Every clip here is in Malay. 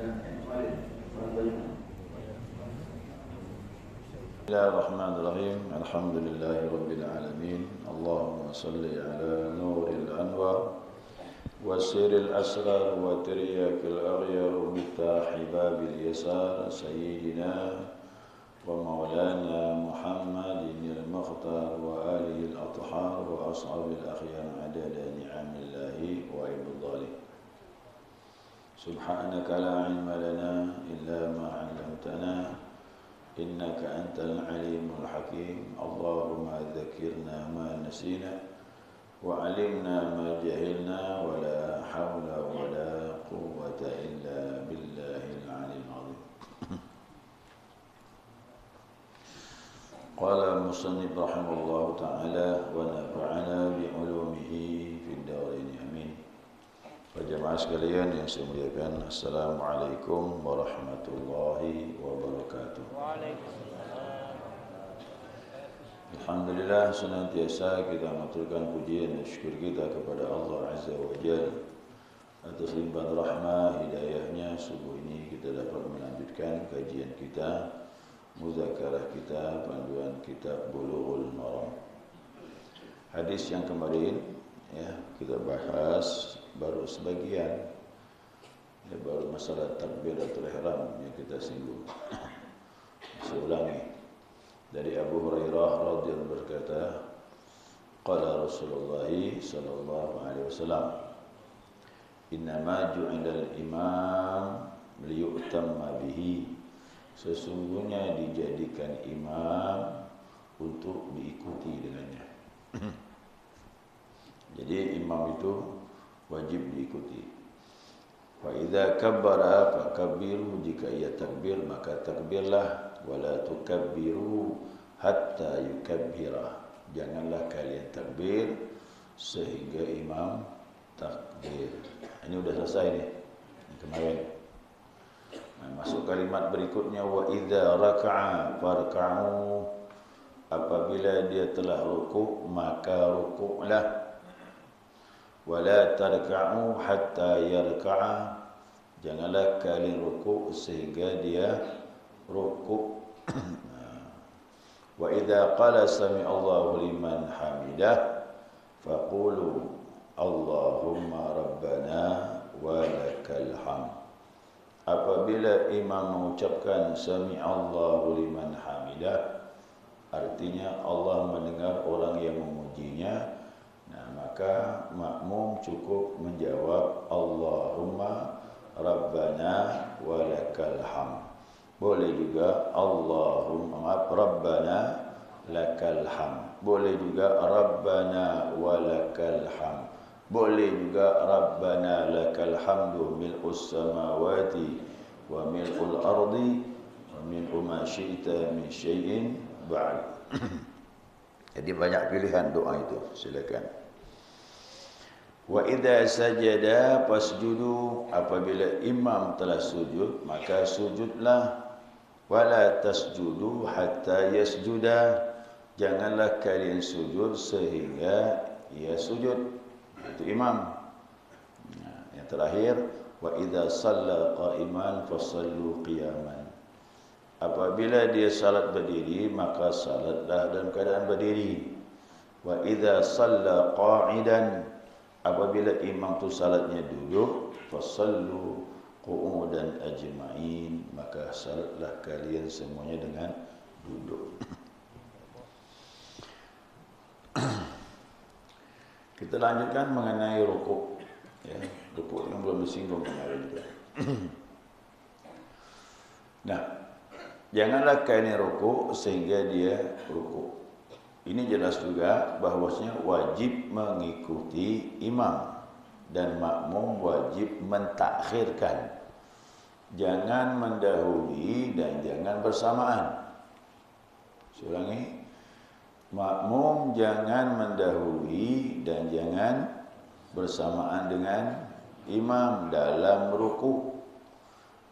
Bismillahirrahmanirrahim. Alhamdulillahirabbil alamin. Allahumma shalli ala nuril anwar wa sirril asrar wa tiryakil aghyar miftah babil yasar sayyidina wa maulana Muhammadin al-mukhtar wa alihi al-athhar wa ashabil akhyar adada ni'amillahi wa ibadalih. Subhanaka la ilma lana illa ma 'allamtana innaka antal alimul hakim. Allahumma dzakirna ma nasina wa 'allimna ma jahilna wa la haula wa la quwwata illa billahil 'aliyyil 'azim. Qala musannif rahimahullahu ta'ala wa nafa'ana bi 'ulumihi fid dharain amin. Jemaah sekalian yang saya muliakan, Assalamualaikum warahmatullahi wabarakatuh. Waalaikumsalam. Alhamdulillah, senantiasa kita maturkan pujian dan syukur kita kepada Allah Azza wa Jalla atas limpahan rahmah hidayahnya. Subuh ini kita dapat melanjutkan kajian kita, muzakarah kita, panduan kitab Bulughul Maram. Hadis yang kemarin kita bahas baru sebagian, baru masalah takbiratul ihram yang kita singgung. Saya ulangi. Dari Abu Hurairah radhiyallahu berkata, qala Rasulullah sallallahu alaihi wasallam, innama ju'ilal imam liyu'tamma bihi. Sesungguhnya dijadikan imam untuk diikuti dengannya. Jadi imam itu wajib diikuti. Wa idza kabbara fakabbiru, jika ia takbir maka takbirlah, wala tukabbiru hatta yukabbira. Janganlah kalian takbir sehingga imam takbir. Ini sudah selesai nih kemarin. Masuk kalimat berikutnya, wa idza raka'a farka'u. Apabila dia telah rukuk maka rukuklah. Wala tarka'u hatta yarka'a. Janganlah kalian rukuk sehingga dia rukuk. Wa idza qala sami'allahu liman hamidah faqulu Allahumma rabbana wa lakal hamd. Apabila imam mengucapkan sami'allahu liman hamidah, artinya Allah mendengar orang yang memujinya, maka makmum cukup menjawab Allahumma rabbana wa lakal hamd. Boleh juga Allahumma rabbana lakal hamd. Boleh juga rabbana wa lakal hamd. Boleh juga rabbana lakal hamdu mil'us samawati wa mil'ul ardi wa mil'u ma syi'ta min syai'in ba'd. Jadi banyak pilihan doa itu, silakan. Wa idza sajada fasjudu. Apabila imam telah sujud maka sujudlah. Wala tasjudu hatta yasjuda. Janganlah kalian sujud sehingga ia sujud, itu imam. Yang terakhir, wa idza shalla qa'iman fasallu qiyaman. Apabila dia salat berdiri maka salatlah dalam keadaan berdiri. Wa idza shalla qa'idan. Apabila imam tu salatnya duduk, fasallu qu'udan ajma'in, maka salatlah kalian semuanya dengan duduk. Kita lanjutkan mengenai rukuk. Rukuk yang belum disinggung kemarin juga. Nah, janganlah kalian rukuk sehingga dia rukuk. Ini jelas juga bahwasanya wajib mengikuti imam dan makmum wajib mentakhirkan. Jangan mendahului dan jangan bersamaan. Saya ulangi. Makmum jangan mendahului dan jangan bersamaan dengan imam dalam rukuk.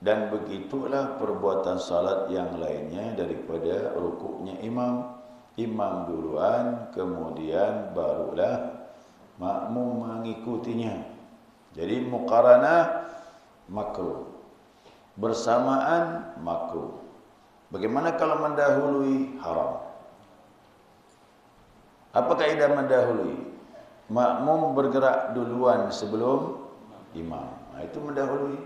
Dan begitulah perbuatan salat yang lainnya daripada rukuknya imam. Imam duluan, kemudian barulah makmum mengikutinya. Jadi muqaranah makruh. bersamaan makruh. Bagaimana kalau mendahului haram? Apa kaidah mendahului? Makmum bergerak duluan sebelum imam. Nah, itu mendahului.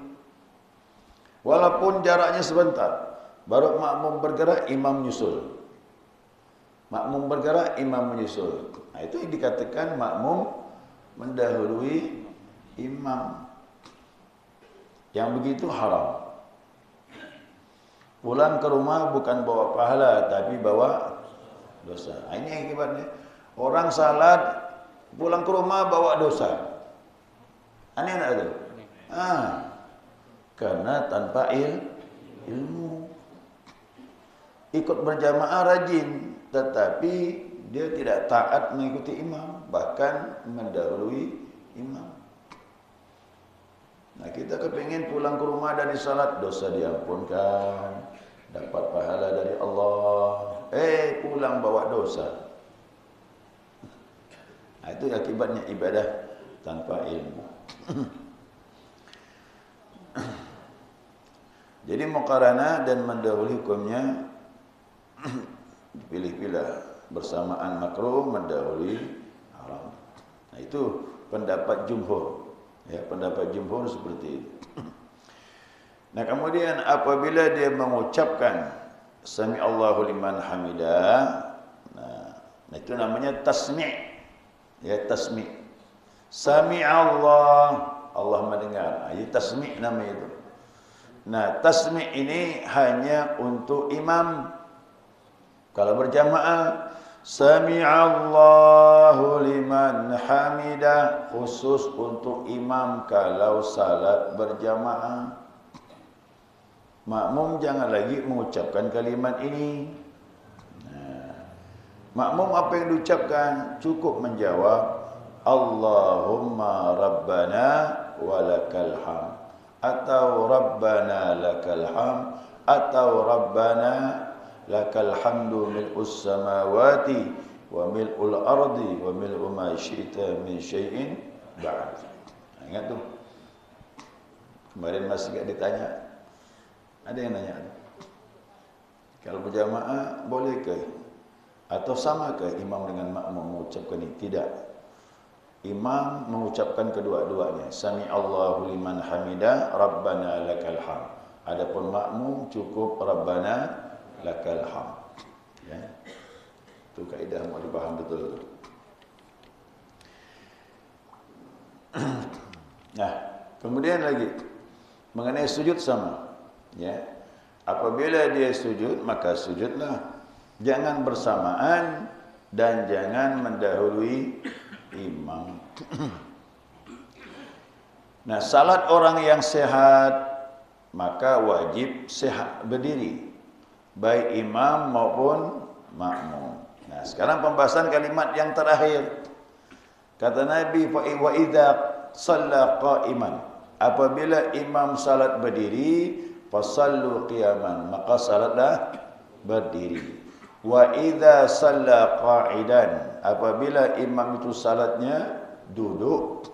Walaupun jaraknya sebentar, baru makmum bergerak, imam menyusul. Makmum bergerak, imam menyusul. Nah, itu dikatakan makmum mendahului imam. Yang begitu haram. Pulang ke rumah bukan bawa pahala, tapi bawa dosa. Nah, ini akibatnya. Orang salat, pulang ke rumah bawa dosa. Aneh tak itu? Karena tanpa ilmu. Ikut berjamaah rajin, tetapi dia tidak taat mengikuti imam, bahkan mendahului imam. Nah, kita kepingin pulang ke rumah dari salat, dosa diampunkan, dapat pahala dari Allah. Pulang bawa dosa. Nah, itu akibatnya ibadah tanpa ilmu. Jadi muqaranah dan mendahului hukumnya pilih-pilih, bersamaan makruh mendahului haram. Nah, itu pendapat jumhur. Ya, pendapat jumhur seperti itu. Nah, kemudian apabila dia mengucapkan sami Allahu liman hamidah, nah itu namanya tasmi'. Ya, tasmi'. Sami Allah, Allah mendengar. Itu tasmi' namanya itu. Nah, tasmi' ini hanya untuk imam. Kalau berjamaah, Sami'allahu liman hamidah, khusus untuk imam kalau salat berjamaah. Makmum jangan lagi mengucapkan kalimat ini. Makmum apa yang diucapkan? Cukup menjawab Allahumma rabbana walakal hamd, atau rabbana lakal hamd, atau rabbana lakal hamdu mil'us samawati wa mil'ul ardi wa mil'u ma syi'ta min syai'in ba'd. Ingat tu. Kemarin masih tak ditanya. Ada yang nanya. Kalau berjamaah boleh ke? Atau sama ke imam dengan makmum mengucapkan ini? Tidak. Imam mengucapkan kedua-duanya. Sami Allahu liman hamidah, rabbana lakal hamd. Adapun makmum cukup rabbana lakal hamd. Ya. Itu kaedah mau dipaham betul. Nah, kemudian lagi mengenai sujud sama. Ya. Apabila dia sujud, maka sujudlah. Jangan bersamaan dan jangan mendahului imam. Nah, salat orang yang sehat maka wajib sehat berdiri, baik imam maupun makmum. Nah, sekarang pembahasan kalimat yang terakhir. Kata Nabi, wa idza shalla qa'iman, apabila imam salat berdiri, fasallu qiyaman, maka salatlah berdiri. Wa idza shalla qa'idan, apabila imam itu salatnya duduk,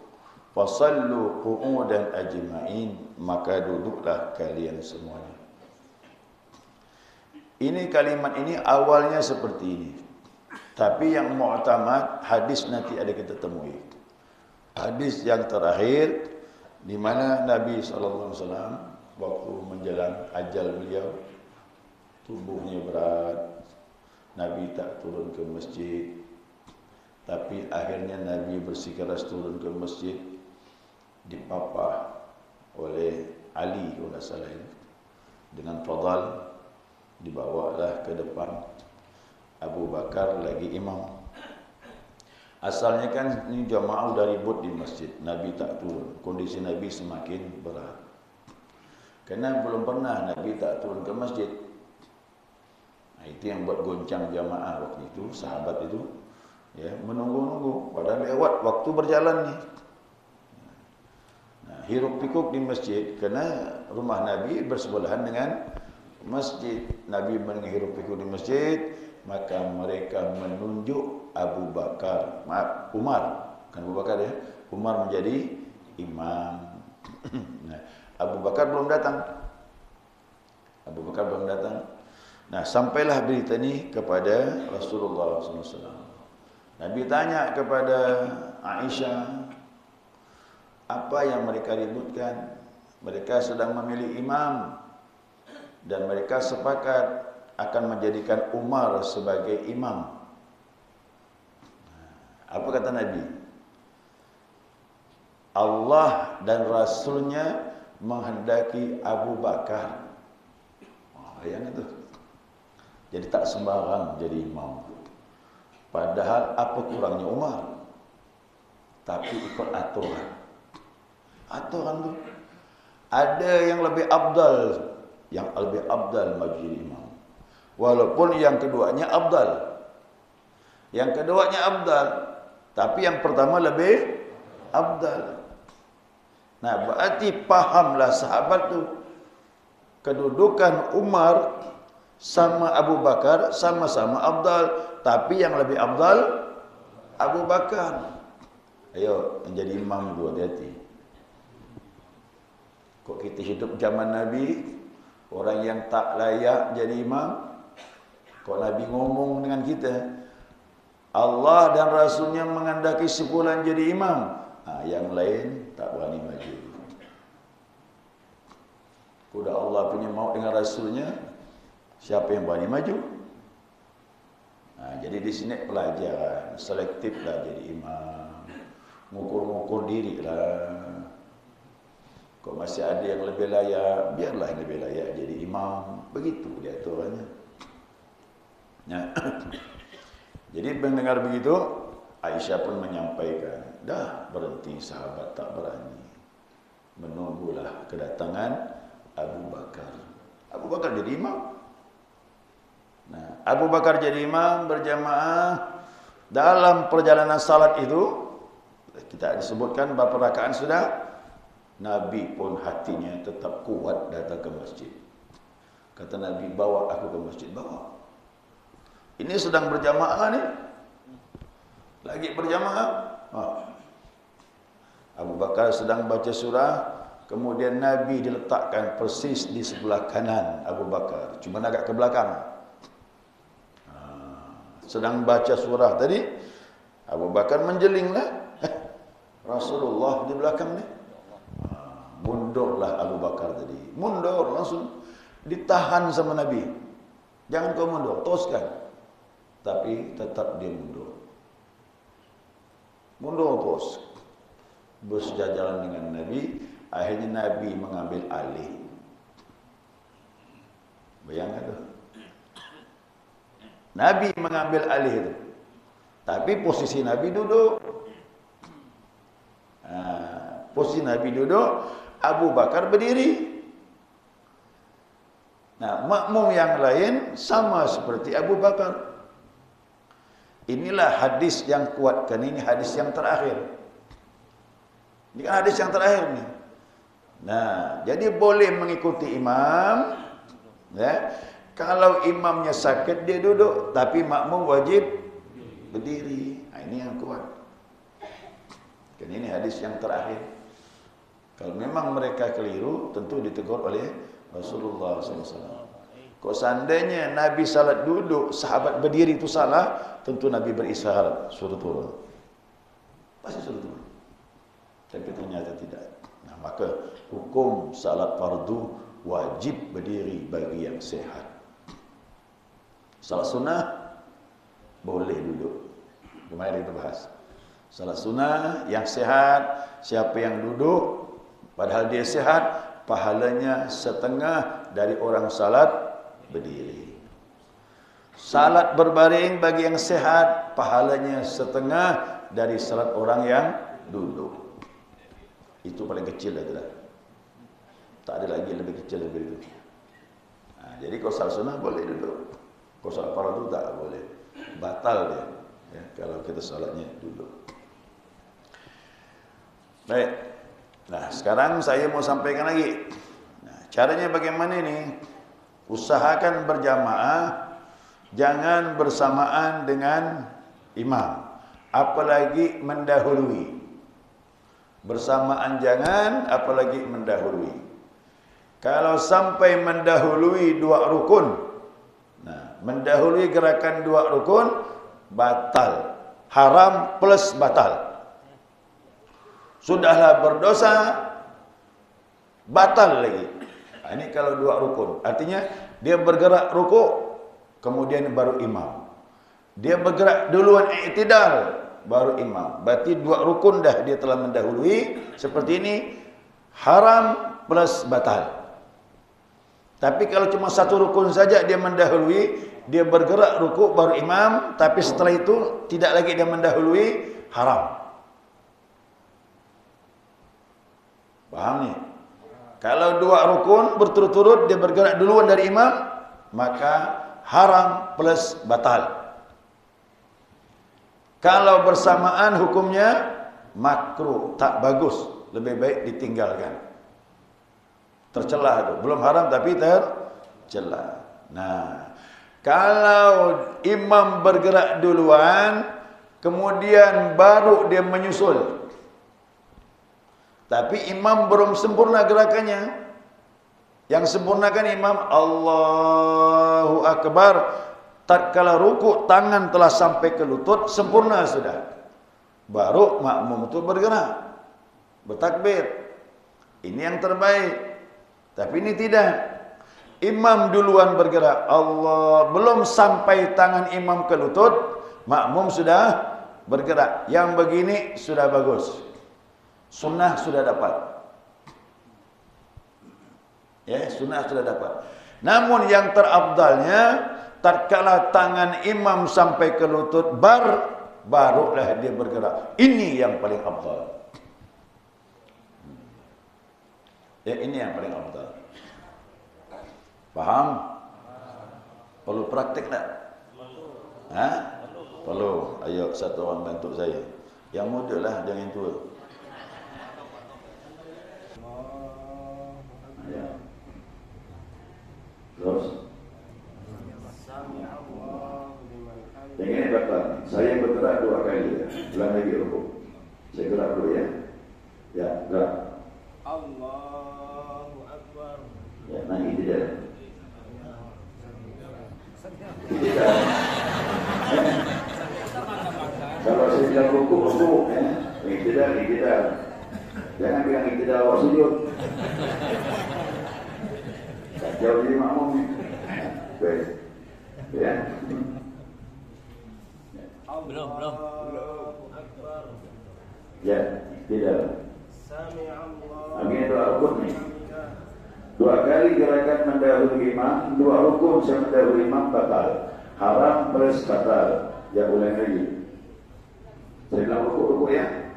fasallu qu'udan ajma'in, maka duduklah kalian semuanya. Ini kalimat ini awalnya seperti ini. Tapi yang mu'tamad hadis nanti ada kita temui. Hadis yang terakhir di mana Nabi sallallahu alaihi wasallam waktu menjelang ajal beliau, tubuhnya berat, Nabi tak turun ke masjid. Tapi akhirnya Nabi bersikeras turun ke masjid, dipapah oleh Ali kalau tak salah itu, dengan fadal, dibawalah ke depan. Abu Bakar lagi imam. Asalnya kan ini jamaah udah ribut di masjid, Nabi tak turun. Kondisi Nabi semakin berat. Karena belum pernah Nabi tak turun ke masjid. Nah, itu yang buat goncang jamaah waktu itu, sahabat itu ya menunggu-nunggu, padahal lewat waktu berjalan nih. Nah, hiruk pikuk di masjid karena rumah Nabi bersebelahan dengan masjid. Nabi menghirup pikuk di masjid, maka mereka menunjuk Abu Bakar, Umar, kan Abu Bakar ya, Umar menjadi imam. Nah, Abu Bakar belum datang. Abu Bakar belum datang. Nah, sampailah berita ini kepada Rasulullah SAW. Nabi tanya kepada Aisyah, apa yang mereka ributkan? Mereka sedang memilih imam dan mereka sepakat akan menjadikan Umar sebagai imam. Apa kata Nabi? Allah dan Rasulnya menghendaki Abu Bakar. Yang itu. Jadi tak sembarang jadi imam. Padahal apa kurangnya Umar? Tapi ikut aturan. Aturan tu. Ada yang lebih afdal. Yang lebih afdal maju jadi imam. Walaupun yang keduanya afdal. Yang keduanya afdal. Tapi yang pertama lebih afdal. Nah, berarti pahamlah sahabat tu. Kedudukan Umar sama Abu Bakar sama-sama afdal, tapi yang lebih afdal Abu Bakar. Ayo, menjadi imam tu hati-hati. Kok kita hidup zaman Nabi, orang yang tak layak jadi imam, kok Nabi ngomong dengan kita, Allah dan Rasulnya menghendaki sebulan jadi imam, yang lain tak berani maju. Kuda Allah punya maut dengan Rasulnya, siapa yang berani maju? Jadi di sini pelajaran, selektiflah jadi imam, ngukur-ngukur diri lah. Kok masih ada yang lebih layak, biarlah yang lebih layak jadi imam. Begitu dia aturannya. Jadi mendengar begitu, Aisyah pun menyampaikan, dah berhenti sahabat tak berani. Menunggulah kedatangan Abu Bakar. Abu Bakar jadi imam. Nah, Abu Bakar jadi imam berjamaah. Dalam perjalanan salat itu, kita disebutkan berapa rakaat sudah. Nabi pun hatinya tetap kuat datang ke masjid. Kata Nabi, bawa aku ke masjid. Bawa. Ini sedang berjamaah ni. Lagi berjamaah. Abu Bakar sedang baca surah. Kemudian Nabi diletakkan persis di sebelah kanan Abu Bakar. Cuma agak ke belakang. Sedang baca surah tadi, Abu Bakar menjelinglah. Rasulullah di belakang ni. Mundurlah Abu Bakar tadi. Mundur langsung. Ditahan sama Nabi. Jangan kau mundur, teruskan. Tapi tetap dia mundur. Mundur terus. Bersejajaran dengan Nabi. Akhirnya Nabi mengambil alih. Bayangkan tu. Nabi mengambil alih itu. Tapi posisi Nabi duduk. Posisi Nabi duduk, Abu Bakar berdiri. Nah, makmum yang lain sama seperti Abu Bakar. Inilah hadis yang kuatkan, ini hadis yang terakhir. Ini kan hadis yang terakhir ni. Nah, jadi boleh mengikuti imam, ya. Kalau imamnya sakit dia duduk, tapi makmum wajib berdiri. Ini yang kuat. Kan ini hadis yang terakhir. Kalau memang mereka keliru, tentu ditegur oleh Rasulullah SAW. Kok seandainya Nabi salat duduk, sahabat berdiri itu salah, tentu Nabi berisyarat suruh turun. Pasti suruh turun. Tapi ternyata tidak. Nah, maka hukum salat fardu wajib berdiri bagi yang sehat. Salat sunnah boleh duduk. Kemarin kita bahas. Salat sunnah yang sehat, siapa yang duduk padahal dia sehat, pahalanya setengah dari orang salat berdiri. Salat berbaring bagi yang sehat, pahalanya setengah dari salat orang yang duduk. Itu paling kecil adalah. Tak ada lagi lebih kecil dari itu. Jadi kalau salat sunnah boleh duduk. Kalau salat fardu tak boleh. Batal dia. Ya, kalau kita salatnya duduk. Baik. Nah, sekarang saya mau sampaikan lagi. Nah, caranya bagaimana ini? Usahakan berjamaah, jangan bersamaan dengan imam. Apalagi mendahului. Bersamaan jangan, apalagi mendahului. Kalau sampai mendahului 2 rukun, nah, mendahului gerakan 2 rukun, batal. Haram plus batal. Sudahlah berdosa, batal lagi. Nah, ini kalau 2 rukun. Artinya dia bergerak rukuk, kemudian baru imam. Dia bergerak duluan i'tidal, baru imam. Berarti 2 rukun dah dia telah mendahului. Seperti ini, haram plus batal. Tapi kalau cuma 1 rukun saja dia mendahului, dia bergerak rukuk baru imam, tapi setelah itu tidak lagi dia mendahului, haram. Paham ni? Kalau 2 rukun berturut-turut dia bergerak duluan dari imam, maka haram plus batal. Kalau bersamaan hukumnya makruh, tak bagus, lebih baik ditinggalkan. Tercelah tu, belum haram tapi tercelah. Nah, kalau imam bergerak duluan, kemudian baru dia menyusul, tapi imam belum sempurna gerakannya. Yang sempurnakan imam Allahu Akbar, tatkala rukuk tangan telah sampai ke lutut, sempurna sudah. Baru makmum itu bergerak, bertakbir. Ini yang terbaik. Tapi ini tidak. Imam duluan bergerak, Allah belum sampai tangan imam ke lutut, makmum sudah bergerak. Yang begini sudah bagus. Sunnah sudah dapat. Ya, sunnah sudah dapat. Namun yang terafdalnya, tatkala tangan imam sampai ke lutut, barulah dia bergerak. Ini yang paling afdal. Ya, ini yang paling afdal. Paham? Perlu praktik tak? Ha? Perlu. Ayo satu orang bantu saya. Yang muda lah, jangan tua. Ya. Terus. Jangan batal. Saya bergerak 2 kali. Ulang lagi rukuk. Saya gerak dulu ya. Ya, gerak. Allahu Akbar. Ya, naik tidak. Tidak. Kalau saya bilang rukuk ya. Tidak. Jangan bilang tidak awak sujud. Tak jauh jadi makmum ni. Baik. Ya. Belum. Ya, tidak. Ini 2 rukun ni. 2 kali gerakan mendahului imam, 2 rukun saya mendahului imam batal. Haram plus batal. Ya, ulang lagi. Saya bilang rukuk ya.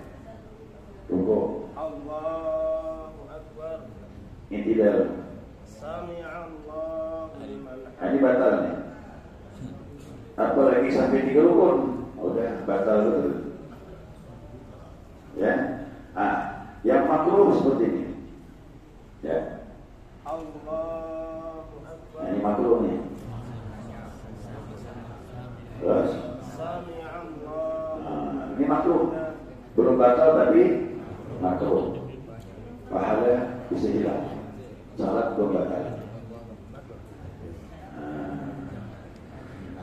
Rukuk. Allahu Akbar. Ini tidak. Ini batal ni. Apa lagi sampai 3 rukun? Udah batal betul. Ya. Yang makruh seperti ini. Ya. Allahu Akbar. Ini makruh ni. Terus. Ini makruh. Belum batal tapi makruh. Pahala bisa hilang. Salat belum batal.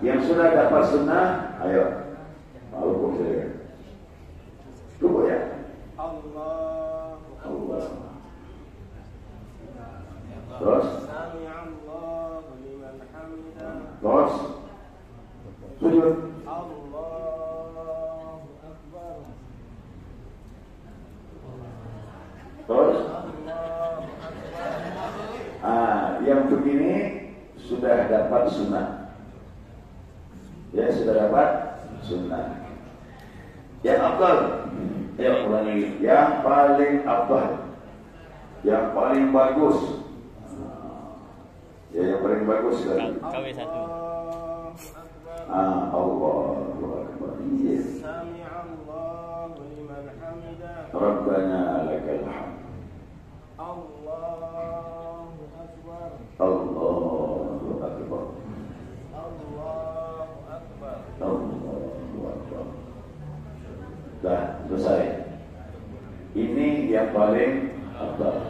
Yang sudah dapat sunnah, ayo. Rukuk saja. Rukuk ya. Allah. Terus. Terus. Sujud. Terus. Yang begini sudah dapat sunnah. Ya, sudah dapat sunnah. Yang afdal, ya ulangi, yang paling afdal, yang paling bagus. Ya, yang paling bagus sekali. KW 1. Allahu Akbar. Yes. Rabbana lakal hamd. Allahu Akbar. Allahu Akbar. Dah selesai. Ini yang paling afdal.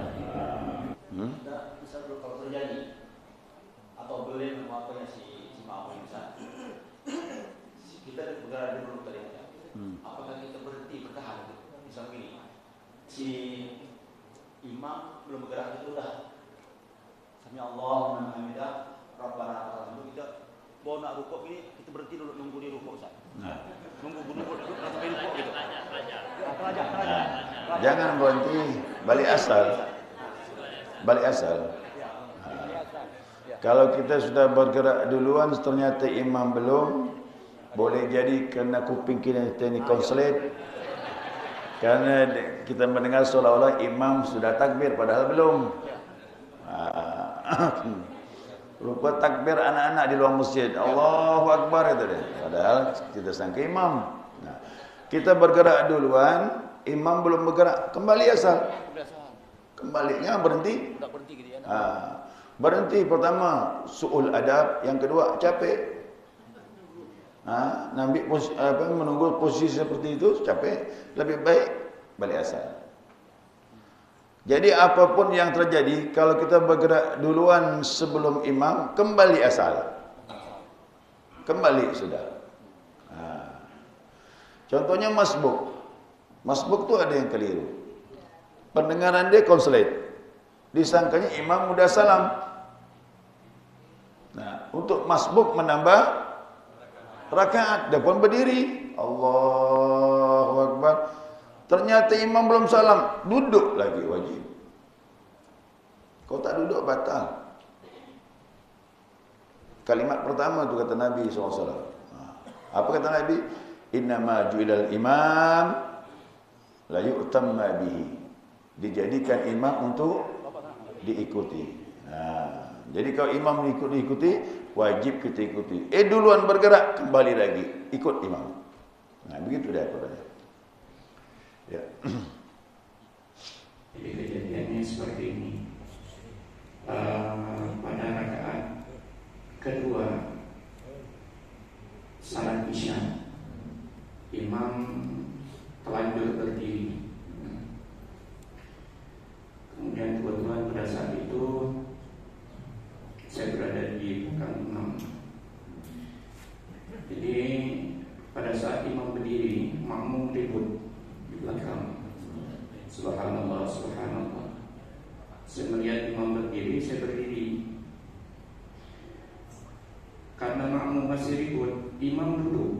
boleh memakannya si makmum Ustaz. Kita bergerak dulu tadi ya. Apakah kita berhenti bertahan gitu? Misal begini, si imam belum bergerak itu udah Sami Allahu liman hamidah, Rabbana lakal hamdu, kita mau nak rukuk ini kita berhenti dulu nunggu di rukuk Ustaz. Nunggu sampai rukuk gitu. Jangan berhenti, balik asal. Balik asal. Kalau kita sudah bergerak duluan ternyata imam belum, boleh jadi kena kuping kita ni konslet. Karena kita mendengar seolah-olah imam sudah takbir padahal belum. Rupa takbir anak-anak di luar masjid. Allahu Akbar itu dia. Padahal kita sangka imam. Nah, kita bergerak duluan, imam belum bergerak, kembali asal. Kembalinya berhenti. Tak berhenti gitu ya. Berhenti pertama su'ul adab, yang kedua capek. Menunggu posisi seperti itu capek, lebih baik balik asal. Jadi apapun yang terjadi, kalau kita bergerak duluan sebelum imam, kembali asal. Kembali sudah. Contohnya masbuk. Masbuk tu ada yang keliru. Pendengaran dia konslet. Disangkanya imam udah salam. Nah, untuk masbuk menambah rakaat, dia pun berdiri. Allahu Akbar. Ternyata imam belum salam, duduk lagi wajib. Kau tak duduk batal. Kalimat pertama tu kata Nabi SAW. Apa kata Nabi? Innama ju'ilal imam la yu'tamma bihi. Dijadikan imam untuk diikuti. Jadi kalau imam diikuti, wajib kita ikuti. Duluan bergerak, kembali lagi ikut imam. Nah, begitu dia aturannya. Ya. Jadi kejadiannya seperti ini. Pada rakaat kedua salat Isya, imam telanjur berdiri. Kemudian kebetulan pada saat itu saya berada di belakang imam. Jadi pada saat imam berdiri, makmum ribut di belakang. Subhanallah, subhanallah. Saya melihat imam berdiri, saya berdiri. Karena makmum masih ribut, imam duduk.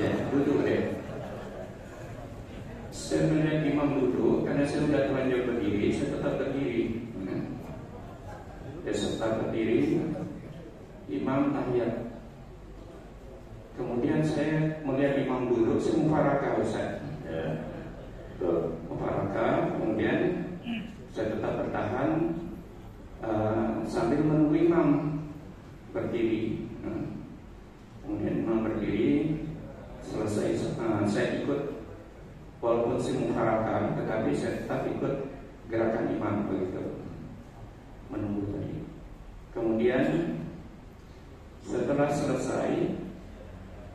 Ya, duduk deh. Saya melihat imam duduk, karena saya sudah terlanjur berdiri, saya tetap berdiri. Saya tetap berdiri, imam tahiyat. Kemudian saya melihat imam duduk, saya mufarakah Ustaz. Mufarakah, kemudian saya tetap bertahan sambil menunggu imam berdiri. Kemudian imam berdiri, selesai saya ikut. Walaupun saya mufarakah, tetapi saya tetap ikut gerakan imam begitu, menunggu tadi. Kemudian setelah selesai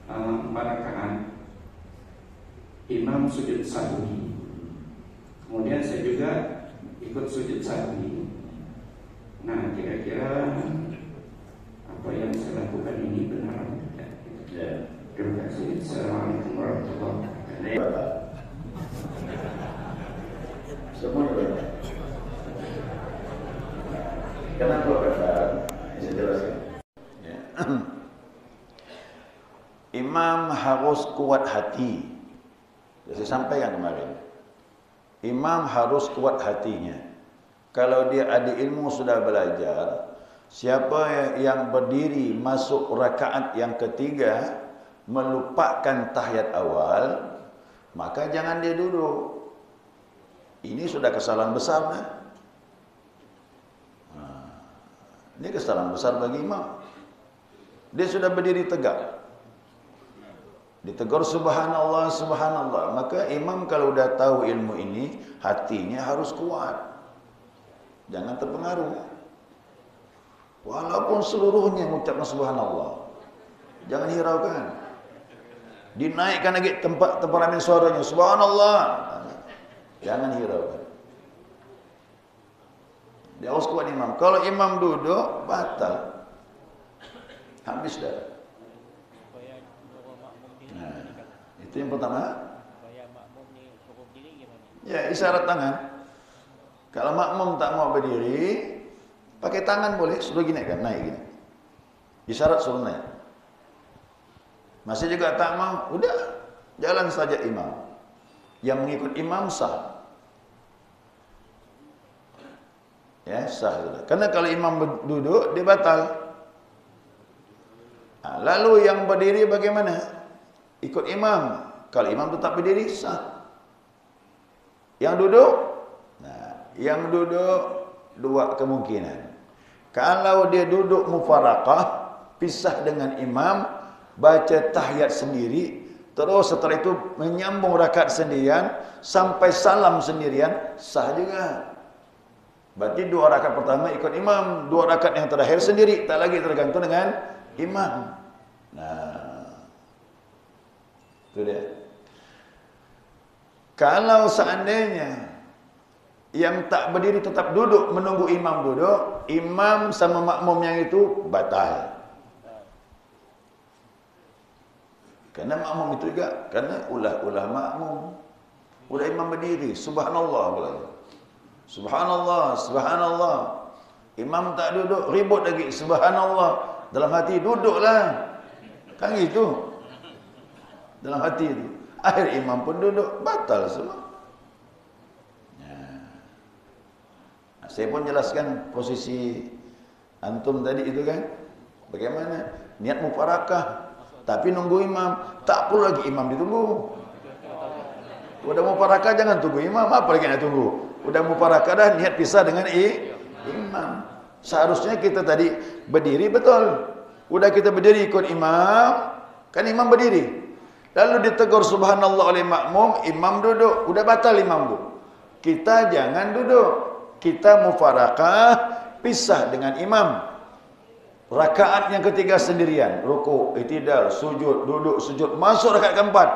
4 rakaat, imam sujud sahwi. Kemudian saya juga ikut sujud sahwi. Nah, kira-kira apa yang saya lakukan ini benar atau tidak? Ya. Terima kasih. Assalamualaikum warahmatullahi wabarakatuh. Semua benar. Kenapa batal? Saya jelaskan. Ya. Imam harus kuat hati. Saya sampaikan kemarin. Imam harus kuat hatinya. Kalau dia ada ilmu sudah belajar, siapa yang berdiri masuk rakaat yang ketiga melupakan tahiyat awal, maka jangan dia duduk. Ini sudah kesalahan besar. Ini kesalahan besar bagi imam. Dia sudah berdiri tegak, ditegur subhanallah, subhanallah. Maka imam kalau sudah tahu ilmu ini, hatinya harus kuat. Jangan terpengaruh. Walaupun seluruhnya mengucapkan subhanallah, jangan hiraukan. Dinaikkan lagi temperamen suaranya, subhanallah. Jangan hiraukan. Dia harus kuat imam. Kalau imam duduk, batal. Habis dah. Nah, itu yang pertama. Ya, isyarat tangan. Kalau makmum tak mau berdiri, pakai tangan boleh, suruh gini kan, naik gini. Isyarat suruh naik. Masih juga tak mau, udah jalan saja imam. Yang mengikut imam sah. Ya, sah. Karena kalau imam duduk, dia batal. Nah, lalu yang berdiri bagaimana? Ikut imam. Kalau imam tetap berdiri, sah. Yang duduk, nah, yang duduk dua kemungkinan. Kalau dia duduk mufaraqah, pisah dengan imam, baca tahiyat sendiri, terus setelah itu menyambung rakaat sendirian sampai salam sendirian, sah juga. Berarti 2 rakaat pertama ikut imam, 2 rakaat yang terakhir sendiri, tak lagi tergantung dengan imam. Nah, itu dia. Kalau seandainya yang tak berdiri tetap duduk menunggu imam duduk, imam sama makmum yang itu batal. Karena makmum itu juga, karena ulah makmum. Udah imam berdiri, subhanallah berlaku. Subhanallah, subhanallah. Imam tak duduk, ribut lagi, subhanallah. Dalam hati duduklah. Kan gitu. Dalam hati itu. Akhir imam pun duduk, batal semua. Nah, saya pun jelaskan posisi antum tadi itu kan. Bagaimana? Niat mufarakah, tapi nunggu imam. Tak perlu lagi imam ditunggu. Udah mufarakah jangan tunggu imam, apa lagi nak tunggu? Udah mufarakah dah, niat pisah dengan imam. Seharusnya kita tadi berdiri betul. Udah kita berdiri ikut imam, kan imam berdiri. Lalu ditegur subhanallah oleh makmum, imam duduk. Udah batal imam tu. Kita jangan duduk. Kita mufarakah, pisah dengan imam. Rakaat yang ketiga sendirian. Rukuk, i'tidal, sujud, duduk, sujud. Masuk rakaat keempat.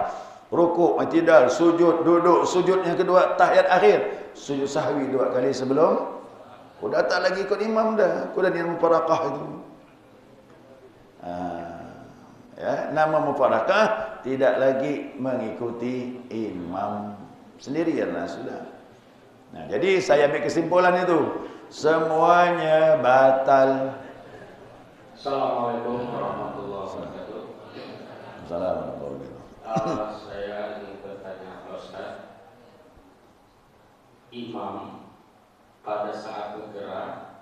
Rukuk, i'tidal, sujud, duduk, sujud yang kedua, tahiyat akhir. Sujud sahwi 2 kali sebelum. Udah tak lagi ikut imam dah. Udah niat mufarakah itu. Ya, nama mufarakah tidak lagi mengikuti imam, sendirianlah sudah. Nah, jadi saya ambil kesimpulan itu semuanya batal. Assalamualaikum warahmatullahi wabarakatuh. Assalamualaikum warahmatullahi wabarakatuh. Saya ingin bertanya Ustaz, imam pada saat bergerak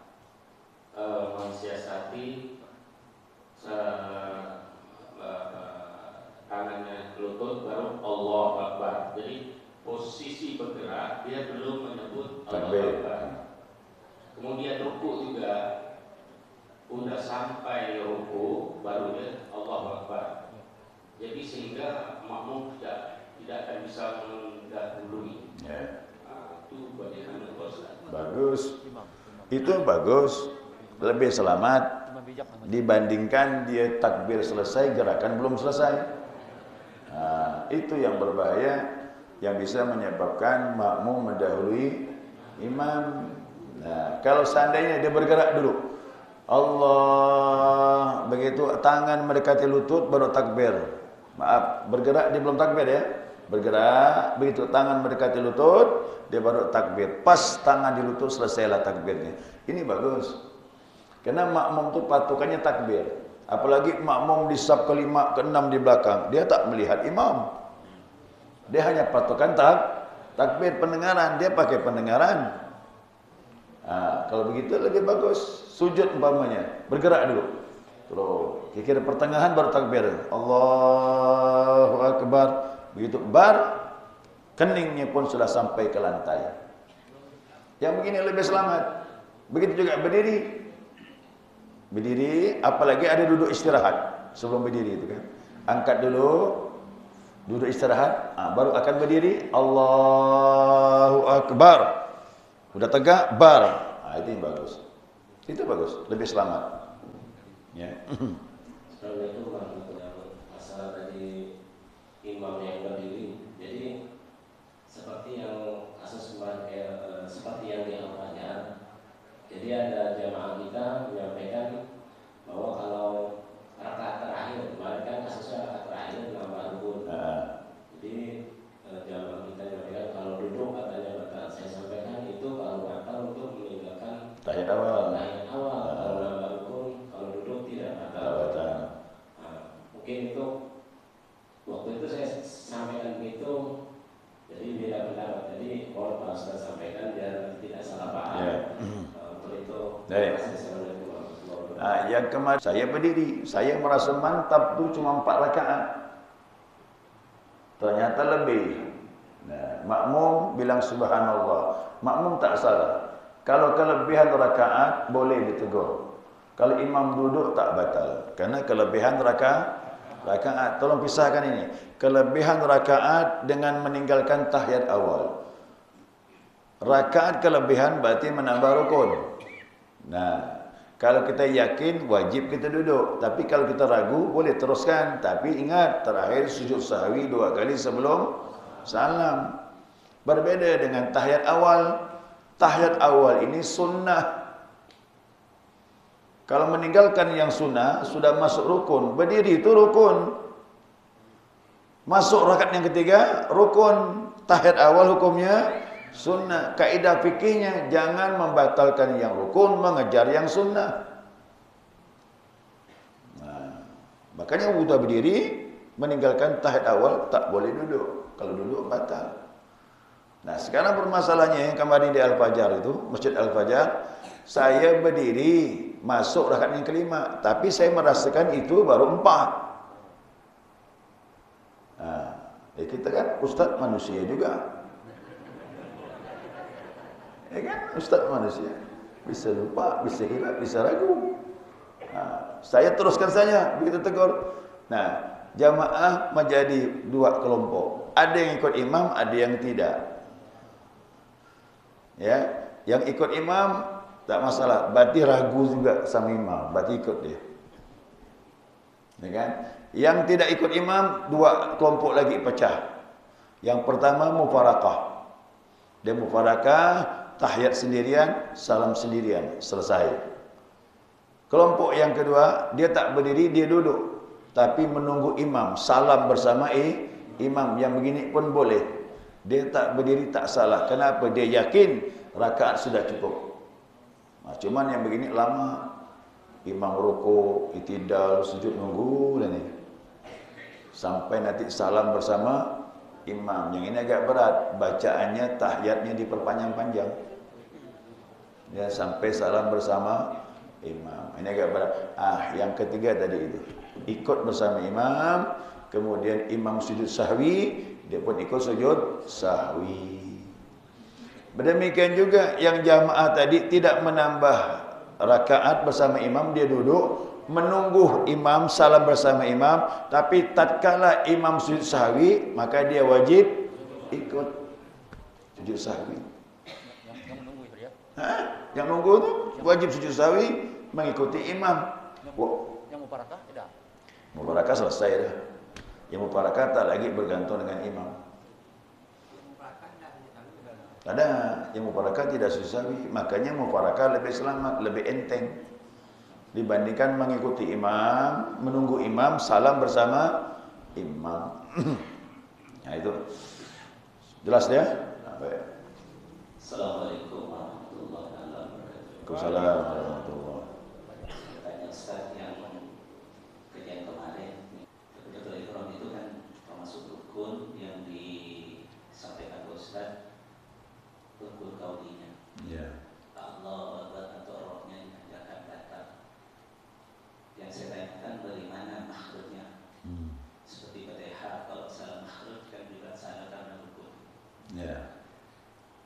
mensiasati tangannya lutut baru Allahu Akbar. Jadi posisi bergerak dia belum menyebut Allahu Akbar. Kemudian ruku juga udah sampai ruku baru dia Allahu Akbar. Jadi sehingga makmum tidak akan bisa mendahului. Ya. Itu bagaimana Ustaz? Bagus. Itu bagus. Lebih selamat dibandingkan dia takbir selesai, gerakan belum selesai. Nah, itu yang berbahaya, yang bisa menyebabkan makmum mendahului imam. Nah, kalau seandainya dia bergerak dulu, Allah, begitu tangan mendekati lutut baru takbir. Maaf, bergerak dia belum takbir ya. Bergerak, begitu tangan mendekati lutut, dia baru takbir. Pas tangan di lutut selesailah takbirnya. Ini bagus. Karena makmum tu patukannya takbir. Apalagi makmum di saf ke-5, ke-6 di belakang, dia tak melihat imam. Dia hanya patukan takbir pendengaran, dia pakai pendengaran. Kalau begitu lebih bagus. Sujud umpamanya, bergerak dulu. Terus kira pertengahan baru takbir. Allahu Akbar. Begitu bar, keningnya pun sudah sampai ke lantai. Yang begini lebih selamat. Begitu juga berdiri. Berdiri, apalagi ada duduk istirahat sebelum berdiri itu kan. Angkat dulu, duduk istirahat, baru akan berdiri. Allahu Akbar. Udah tegak, bar. Itu yang bagus. Itu bagus, lebih selamat. Ya. Assalamualaikum warahmatullahi wabarakatuh. Masalah tadi imam yang berdiri. Jadi seperti yang seperti yang diamalkan. Jadi yang kemarin saya berdiri, saya merasa mantap tu cuma 4 rakaat. Ternyata lebih. Nah, makmum bilang subhanallah. Makmum tak salah. Kalau kelebihan rakaat boleh ditegur. Kalau imam duduk tak batal. Karena kelebihan rakaat. Tolong pisahkan ini. Kelebihan rakaat dengan meninggalkan tahiyat awal. Rakaat kelebihan berarti menambah rukun. Nah, kalau kita yakin wajib kita duduk. Tapi kalau kita ragu boleh teruskan. Tapi ingat terakhir sujud sahwi 2 kali sebelum salam. Berbeza dengan tahiyat awal. Tahiyat awal ini sunnah. Kalau meninggalkan yang sunnah sudah masuk rukun. Berdiri itu rukun. Masuk rakaat yang ketiga rukun. Tahiyat awal hukumnya sunnah. Kaidah fikihnya jangan membatalkan yang rukun, mengejar yang sunnah. Nah, makanya buta berdiri, meninggalkan tahiyat awal tak boleh duduk. Kalau duduk batal. Nah, sekarang permasalahannya yang kemarin di Al-Fajar itu, Masjid Al-Fajar, saya berdiri masuk rakaat yang kelima, tapi saya merasakan itu baru 4. Nah, kita kan ustaz manusia juga. Ya kan, ustaz manusia. Bisa lupa, bisa hilap, bisa ragu. Nah, saya teruskan saja, begitu tegur. Nah, jamaah menjadi 2 kelompok. Ada yang ikut imam, ada yang tidak. Ya, yang ikut imam tak masalah, berarti ragu juga sama imam, berarti ikut dia. Ya kan? Yang tidak ikut imam, 2 kelompok lagi pecah. Yang pertama mufarakah. Dia mufarakah, tahiyat sendirian, salam sendirian, selesai. Kelompok yang kedua, dia tak berdiri, dia duduk, tapi menunggu imam, salam bersama imam. Yang begini pun boleh. Dia tak berdiri tak salah. Kenapa? Dia yakin rakaat sudah cukup. Nah, cuman yang begini lama. Imam rukuk, itidal, sujud nunggu dan ini. Sampai nanti salam bersama imam. Yang ini agak berat. Bacaannya, tahiyatnya diperpanjang-panjang. Ya, sampai salam bersama imam. Ini agak berat. Yang ketiga tadi itu. Ikut bersama imam. Kemudian imam sujud sahwi. Dia pun ikut sujud sahwi. Demikian juga yang jamaah tadi tidak menambah rakaat bersama imam, dia duduk menunggu imam salam bersama imam, tapi tatkala imam sujud sahwi maka dia wajib ikut sujud sahwi. Yang menunggu itu ya. Yang menunggu itu wajib sujud sahwi mengikuti imam. Yang mubarakah tidak. Mubarakah selesai dah. Yang mubarakah tak lagi bergantung dengan imam. Ada yang mubarakah tidak susah, makanya mubarakah lebih selamat, lebih enteng dibandingkan mengikuti imam, menunggu imam, salam bersama imam. Nah itu jelas ya. Assalamualaikum warahmatullahi wabarakatuh. Waalaikumsalam warahmatullahi wabarakatuh. Tanya Ustaz yang kejadian kemarin, betul ihram itu kan termasuk rukun yang disampaikan Ustaz. Rukun kaulinya. Ya. Allah atau rohnya dikerjakan batal. Yang saya tanyakan bagaimana makhrajnya. Seperti Fatihah kalau salah makhraj kan juga salah karena rukun. Ya.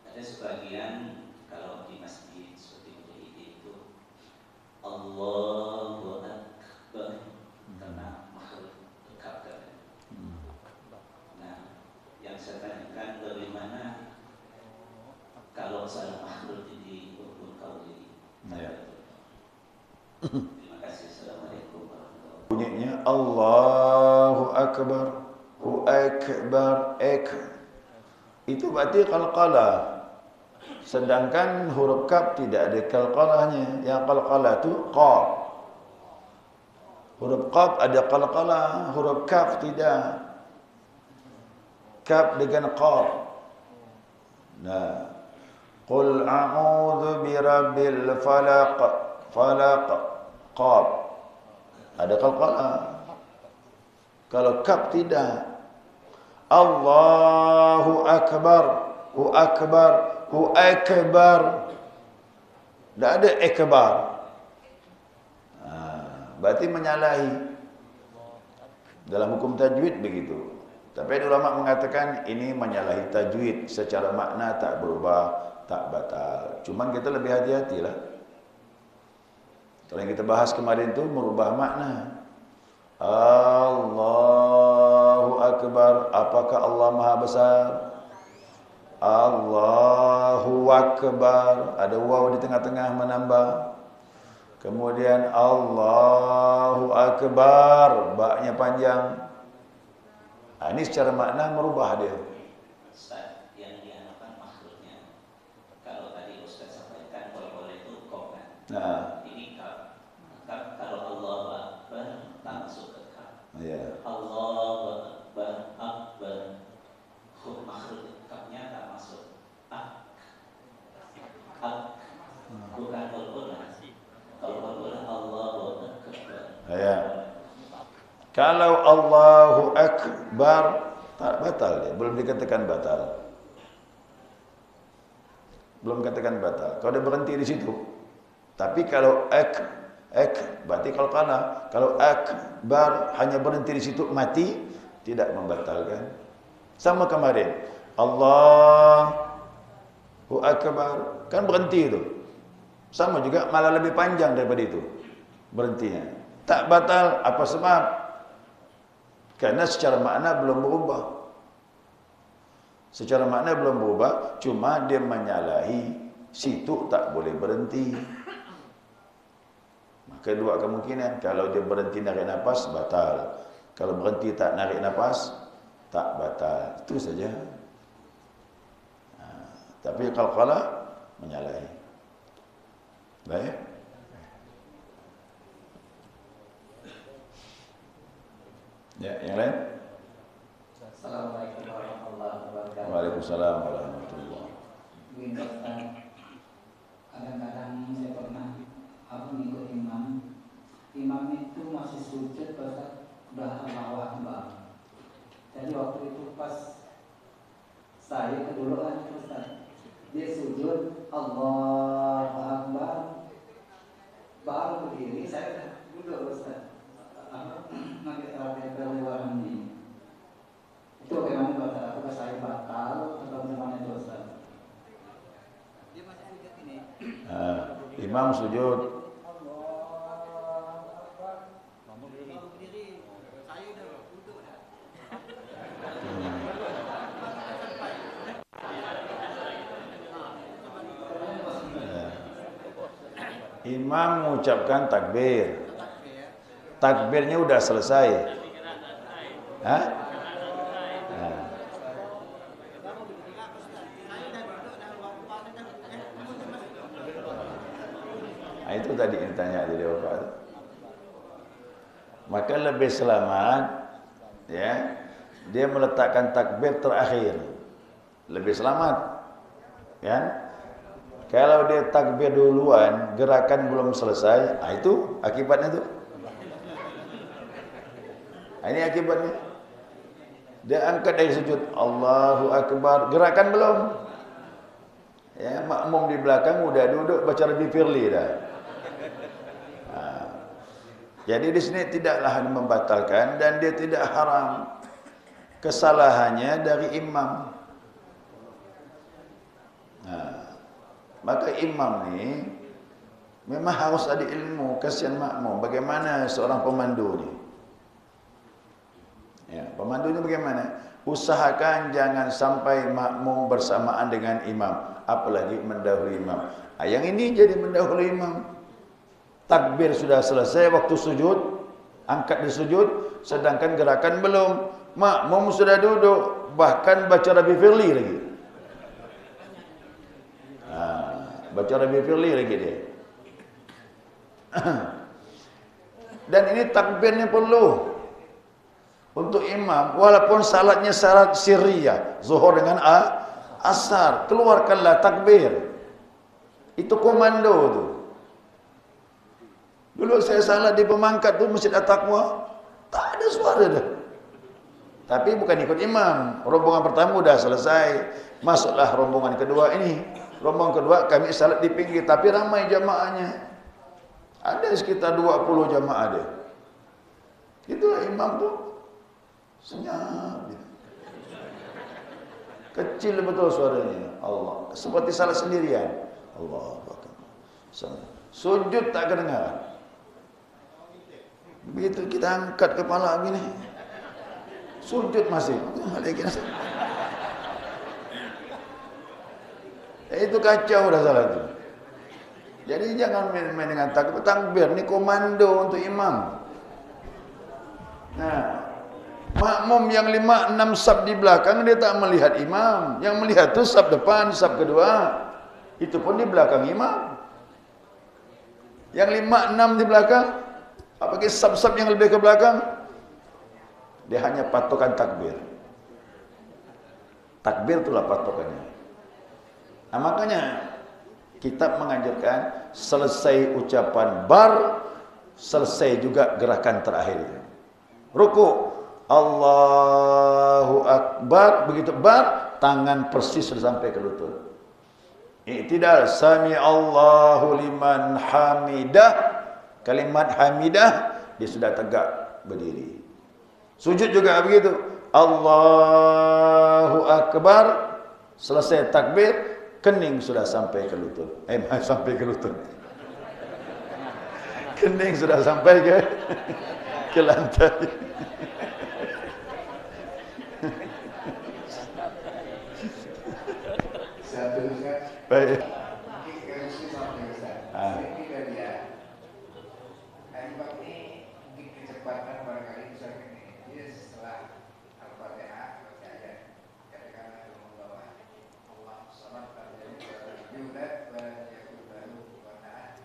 Ada sebagian kalau di masjid seperti ini itu Allahu Akbar karena makhraj dekat kan. Nah, yang saya tanyakan bagaimana kalau salah makhluk di rukun qauli. Ya. Terima kasih. Assalamualaikum warahmatullahi wabarakatuh. Bunyinya Allahu Akbar, Hu Akbar, itu berarti qalqalah. Sedangkan huruf kaf tidak ada qalqalahnya. Yang qalqalah itu qaf. Huruf qaf ada qalqalah, huruf kaf tidak. Kaf dengan qaf. Nah, Qul a'udzu birabbil falaq, falaq, qaf. Ada qalqalah. Kalau kaf tidak. Allahu akbar, hu akbar, hu akbar. Tidak ada akbar. berarti menyalahi. Dalam hukum tajwid begitu. Tapi ada ulama mengatakan ini menyalahi tajwid, secara makna tak berubah, tak batal. Cuman kita lebih hati-hatilah. Kalau yang kita bahas kemarin itu merubah makna. Allahu Akbar, apakah Allah Maha Besar? Allahu Akbar, ada waw di tengah-tengah menambah. Kemudian Allahu Akbar, baknya panjang. Ini secara makna merubah dia. Ustaz, yang dianukan makhluknya. Kalau tadi Ustaz sampaikan boleh-boleh itu kok kan. Nah, Ini kalau Allahu Akbar tak masuk ke kaf. ya. Allahu Akbar. Makhluk kafnya tak masuk. Bukan boleh. Kalau boleh Allahu Akbar. Ya. Kalau Allahu Akbar tak batal dia, belum dikatakan batal. Belum katakan batal. Kalau dia berhenti di situ. Tapi kalau berarti kalau akbar hanya berhenti di situ mati, tidak membatalkan. Sama kemarin. Allahu Akbar kan berhenti itu. Sama juga malah lebih panjang daripada itu berhentinya. Tak batal, apa sebab? Karena secara makna belum berubah. Secara makna belum berubah, cuma dia menyalahi situ tak boleh berhenti. Maka dua kemungkinan, kalau dia berhenti narik nafas batal. Kalau berhenti tak narik nafas tak batal. Itu saja. Tapi kalau menyalahi. Baik. Ya, yang lain? Assalamualaikum warahmatullahi wabarakatuh. Waalaikumsalam warahmatullahi. Begini Ustaz, kadang-kadang saya pernah ngikut imam itu masih sujud Ustaz, udah Allahu Akbar. Jadi waktu itu pas saya keduluan Ustaz, dia sujud Allahu Akbar, baru berdiri saya duduk Ustaz. Nanti terakhir kelewatan ini itu bagaimana batal? Apakah saya batal atau bagaimana itu Ustaz? Dia masih sujud ini. Imam sujud. Berdiri, saya udah duduk dah. Imam mengucapkan takbir. Takbirnya udah selesai. Hah? Itu tadi yang ditanya di Wafat. Maka lebih selamat ya, dia meletakkan takbir terakhir. Lebih selamat. Kan? Kalau dia takbir duluan, gerakan belum selesai, itu akibatnya tuh. Ini akibatnya. Dia angkat dari sujud, Allahu Akbar, gerakan belum. Ya, makmum di belakang udah duduk baca Rabbi Firli dah. Jadi di sini tidaklah membatalkan dan dia tidak haram. Kesalahannya dari imam. Maka imam ni memang harus ada ilmu, kasihan makmum. Bagaimana seorang pemandu ni? Ya, pemandu ni bagaimana? Usahakan jangan sampai makmum bersamaan dengan imam, apalagi mendahului imam. Yang ini jadi mendahului imam. Takbir sudah selesai, waktu sujud, angkat di sujud, sedangkan gerakan belum. Makmum sudah duduk, bahkan baca Rabbi Firli lagi. Baca Rabbi Firli lagi dia. Dan ini takbirnya perlu untuk imam, walaupun salatnya salat sirriyah, zuhur dengan asar, keluarkanlah takbir. Itu komando tu. Dulu saya salat di Pemangkat tu, Masjid At-Taqwa, tak ada suara dah. Tapi bukan ikut imam. Rombongan pertama dah selesai, masuklah rombongan kedua ini. Rombongan kedua kami salat di pinggir, tapi ramai jamaahnya. Ada sekitar 20 jamaah dia. Itulah imam tu senyap. Kecil betul suaranya. Allah. Seperti salat sendirian. Allah Akbar. Sujud tak kedengaran. Begitu kita angkat kepala begini, sujud masih. Itu kacau dah salah itu. Jadi jangan main-main dengan takbir. Ini komando untuk imam. Nah, makmum yang 5-6 saf di belakang dia tak melihat imam. Yang melihat tu saf depan, saf kedua. Itu pun di belakang imam. Yang 5-6 di belakang, apalagi saf-saf yang lebih ke belakang, dia hanya patokan takbir. Takbir itulah patokannya. Nah, makanya kitab mengajarkan selesai ucapan bar, selesai juga gerakan terakhir. Ruku, Allahu Akbar, begitu bar, tangan persis sudah sampai ke lutut. I'tidal, sami Allahu liman hamidah, kalimat hamidah dia sudah tegak berdiri. Sujud juga begitu, Allahu Akbar, selesai takbir, kening sudah sampai ke lutut. Sampai ke lutut. Kening sudah sampai ke lantai. Baik.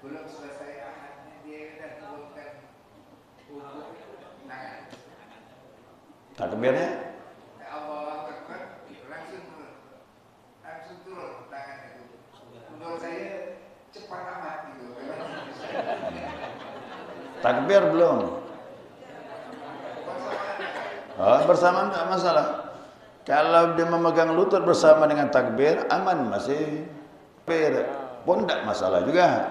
Belum selesai ahadnya dia sudah turunkan tangan. Takbirnya Allahu Akbar, langsung turun tangan itu. Menurut saya cepat amat gitu. takbir belum? Bersamaan tak masalah. Kalau dia memegang lutut bersama dengan takbir, aman masih. Takbir pun tak masalah juga.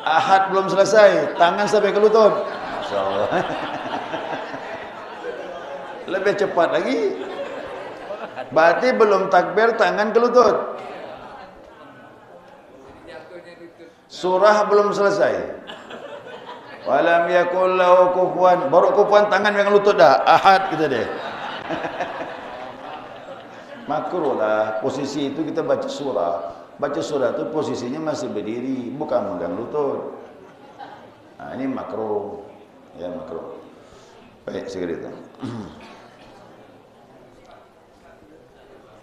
Ahad belum selesai, tangan sampai ke lutut. Masyaallah. Lebih cepat lagi. Berarti belum takbir, tangan ke lutut. Surah belum selesai. Walam yakul lahu kufuwan, baru kufuwan tangan yang lutut dah. Ahad kita deh. Makruh lah posisi itu kita baca surah. Baca surah itu posisinya masih berdiri, bukan megang lutut. Nah, ini makruh. Ya, makruh. Baik, segera itu.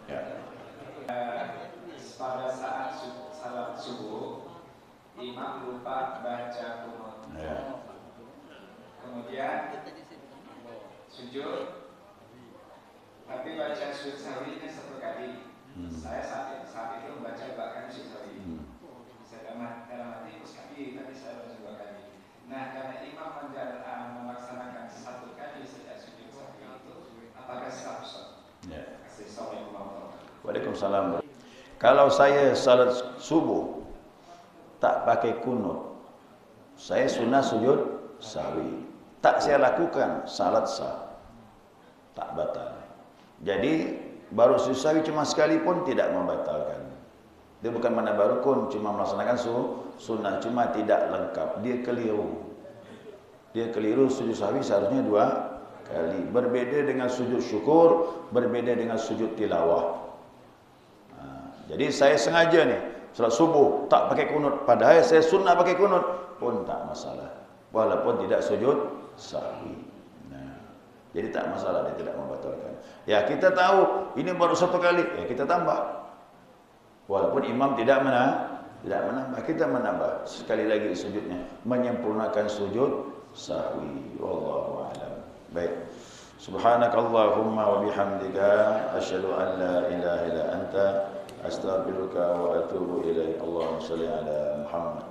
Ya. Pada saat salat subuh, imam lupa baca kunut. Ya. Kemudian sujud, tapi baca sujud sahwinya 1 kali. Saya saat itu membaca 2 kali sujud sahwi. Saya dalam hati sekali, tapi saya baca 2 kali. Nah, karena imam melaksanakan 1 kali saja sujud sahwi itu, apakah sah? Ya. Assalamualaikum. Waalaikumsalam. Kalau saya salat subuh tak pakai kunut, saya sunnah sujud sahwi. Tak saya lakukan, salat sah. Tak batal. Jadi baru sujud sahwi cuma sekali pun tidak membatalkan. Dia bukan menambah rukun, cuma melaksanakan sunnah, cuma tidak lengkap. Dia keliru. Dia keliru, sujud sahwi seharusnya 2 kali. Berbeda dengan sujud syukur, berbeda dengan sujud tilawah. Jadi saya sengaja nih salat subuh tak pakai kunut, padahal saya sunnah pakai kunut pun tak masalah, walaupun tidak sujud sahwi. Nah, jadi tak masalah, dia tidak membatalkan. Ya, kita tahu ini baru 1 kali, ya kita tambah. Walaupun imam tidak menambah, kita menambah sekali lagi sujudnya, menyempurnakan sujud sahwi. Wallahu a'lam. Baik. Subhanakallahumma wa bihamdika asyhadu an la ilaha illa anta astaghfiruka wa atubu ilaik. Allahumma shalli ala Muhammad.